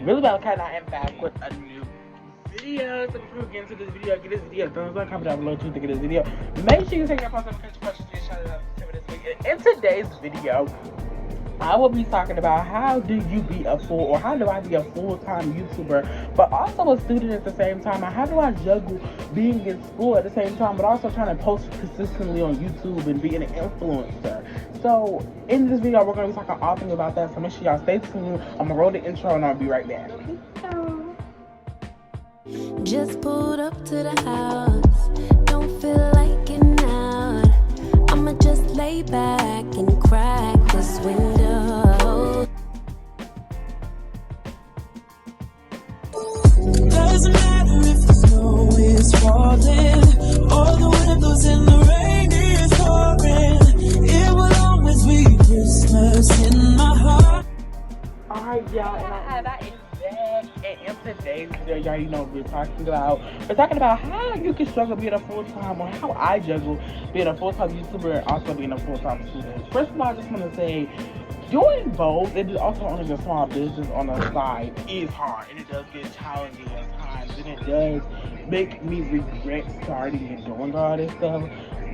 Really Malachi, and I am back with a new video. So before we get into this video, give this video a thumbs up, comment down below what you think of this video. Make sure you take your post and catch questions and shout out to this week. In today's video, I will be talking about how do you be a full, or how do I be a full-time YouTuber, but also a student at the same time, and how do I juggle being in school at the same time, but also trying to post consistently on YouTube and being an influencer. So in this video, we're going to be talking all things about that, so make sure y'all stay tuned. I'm going to roll the intro and I'll be right back. Just pulled up to the house, don't feel like getting out. I'ma just lay back and crack this window. Doesn't matter if the snow is falling or the windows in the rain is pouring. It will always be Christmas in my heart. Alright, y'all, and I have that in bed. And in today's video, y'all, you know what we're talking about. We're talking about how you can struggle being a full-time, or how I juggle being a full-time YouTuber and also being a full-time student. First of all, I just want to say, doing both, and also owning a small business on the side is hard, and it does get challenging at times, and it does make me regret starting and doing all this stuff,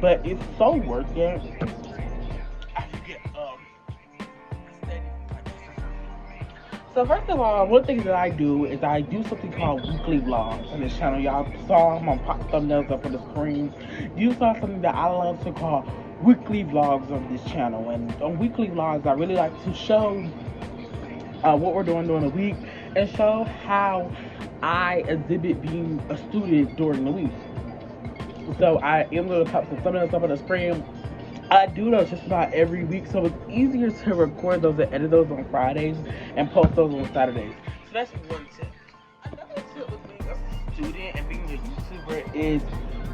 but it's so worth it. So first of all, one thing that I do is I do something called weekly vlogs on this channel. Y'all saw, I'm gonna pop thumbnails up on the screen. You saw something that I love to call weekly vlogs on this channel. And on weekly vlogs, I really like to show what we're doing during the week and show how I exhibit being a student during the week. So I am gonna pop some thumbnails up on the screen. I do those just about every week, so it's easier to record those and edit those on Fridays and post those on Saturdays. So that's one tip. Another tip with being a student and being a YouTuber is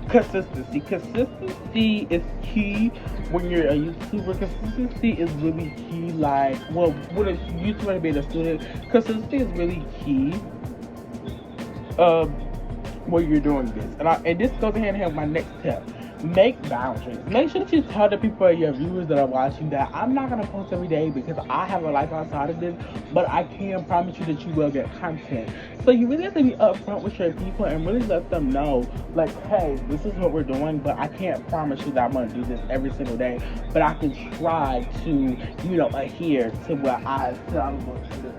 consistency. Consistency is key when you're a YouTuber. Consistency is really key. Like, well, when a YouTuber and being a student, consistency is really key. When you're doing this, and this goes hand in hand with my next tip. Make boundaries. Make sure that you tell the people, your viewers that are watching, that I'm not gonna post every day because I have a life outside of this, but I can promise you that you will get content. So you really have to be upfront with your people and really let them know, like, hey, this is what we're doing, but I can't promise you that I'm gonna do this every single day, but I can try to, you know, adhere to what I said I'm going to do.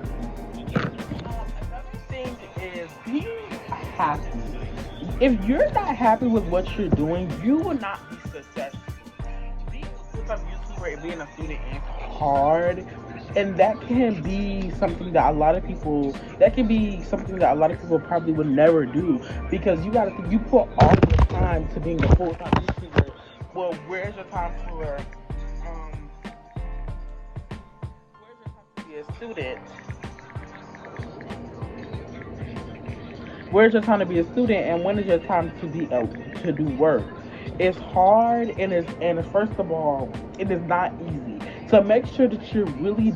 Another thing is being happy. If you're not happy with what you're doing, you will not be successful. Being a full-time YouTuber and being a student is hard, and that can be something that a lot of people probably would never do, because you gotta think, you put all your time to being a full-time YouTuber. Well, where's your time for to be a student? Where's your time to be a student, and when is your time to do work? It's hard, and first of all, it is not easy. So make sure that you're really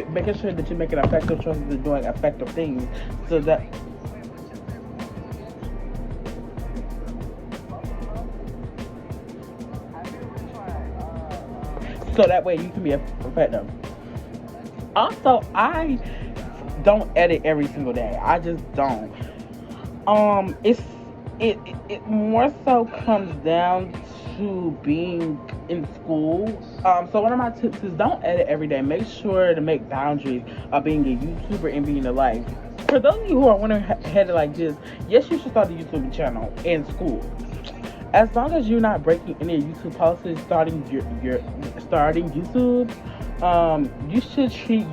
making sure that you're making effective choices and doing effective things, so that way you can be effective. Also, I don't edit every single day. I just don't. It more so comes down to being in school. So one of my tips is don't edit every day. Make sure to make boundaries of being a YouTuber and being a life. For those of you who are wondering headed like this, yes, you should start a YouTube channel in school. As long as you're not breaking any YouTube policies starting YouTube, you should treat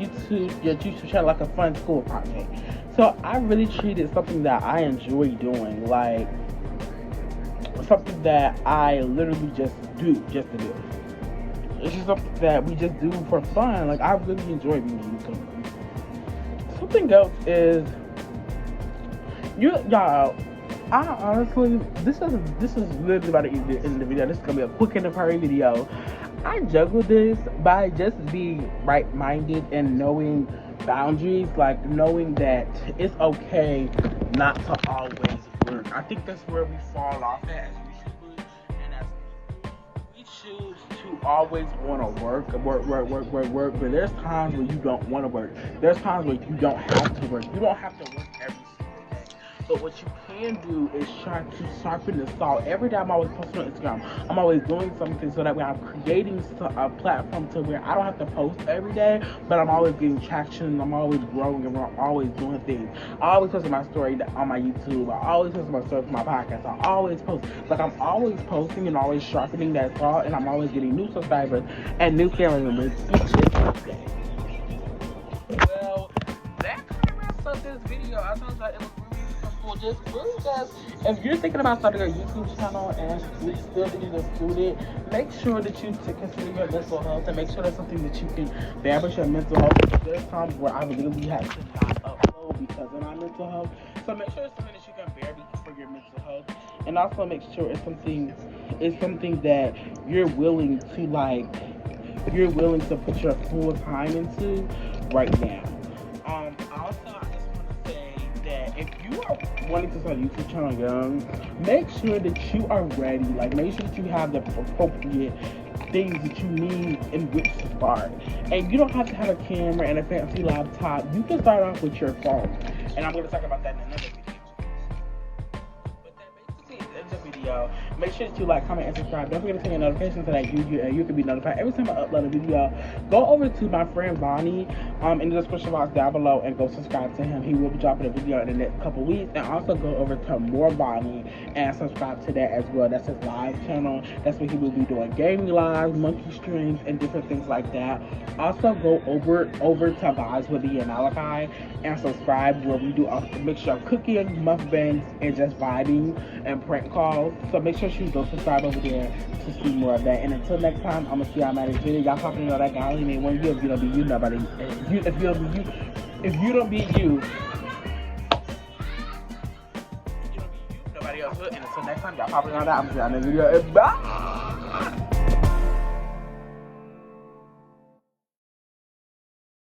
your YouTube channel like a fun school project. So I really treat it something that I enjoy doing, like something that I literally just to do. It's just something that we just do for fun. Like, I really enjoy being a YouTuber. Something else is, y'all, I honestly, this is literally about to end the video. This is gonna be a quick and a hurry video. I juggle this by just being right-minded and knowing boundaries, like knowing that it's okay not to always work. I think that's where we fall off as YouTubers and as people. choose to always want to work, but there's times where you don't want to work. There's times where you don't have to work. You don't have to work every single day. But what you can do is try to sharpen the saw. Every day I'm always posting on Instagram. I'm always doing something so that way I'm creating a platform to where I don't have to post every day, but I'm always getting traction. I'm always growing and I'm always doing things. I always post my story on my YouTube. I always post my story for my podcast. I always post. Like, I'm always posting and always sharpening that saw, and I'm always getting new subscribers and new family members each and every day. Well, that kind of wraps up this video. I thought that it was just if you're thinking about starting a YouTube channel and you still need a student, make sure that you consider your mental health and make sure that's something that you can bear with your mental health. Because there's times where I literally have to not upload because of my mental health. So make sure it's something that you can bear for your mental health, and also make sure it's something that you're willing to put your full time into right now. Also, I just want to say that if you are wanting to start a YouTube channel young, make sure that you are ready. Like, make sure that you have the appropriate things that you need in which to start. And you don't have to have a camera and a fancy laptop. You can start off with your phone. And I'm going to talk about that in another video. But that basically is the video. Make sure that you like, comment, and subscribe. Don't forget to turn your notifications so that you can be notified every time I upload a video. Go over to my friend Voniee in the description box down below and go subscribe to him. He will be dropping a video in the next couple weeks. And also go over to more Voniee and subscribe to that as well. That's his live channel. That's where he will be doing gaming lives, monkey streams, and different things like that. Also go over to Vibes with Beingmalachi and subscribe, where we do a mixture of cooking, mukbangs, and just vibing and prank calls. So make sure you go subscribe over there to see more of that. And until next time, I'm gonna see y'all in my next video. Y'all probably know that guy only made one video. If you don't be you, nobody. If you don't be you, nobody else would. And until next time, y'all probably know that I'm gonna see y'all in the video. Bye.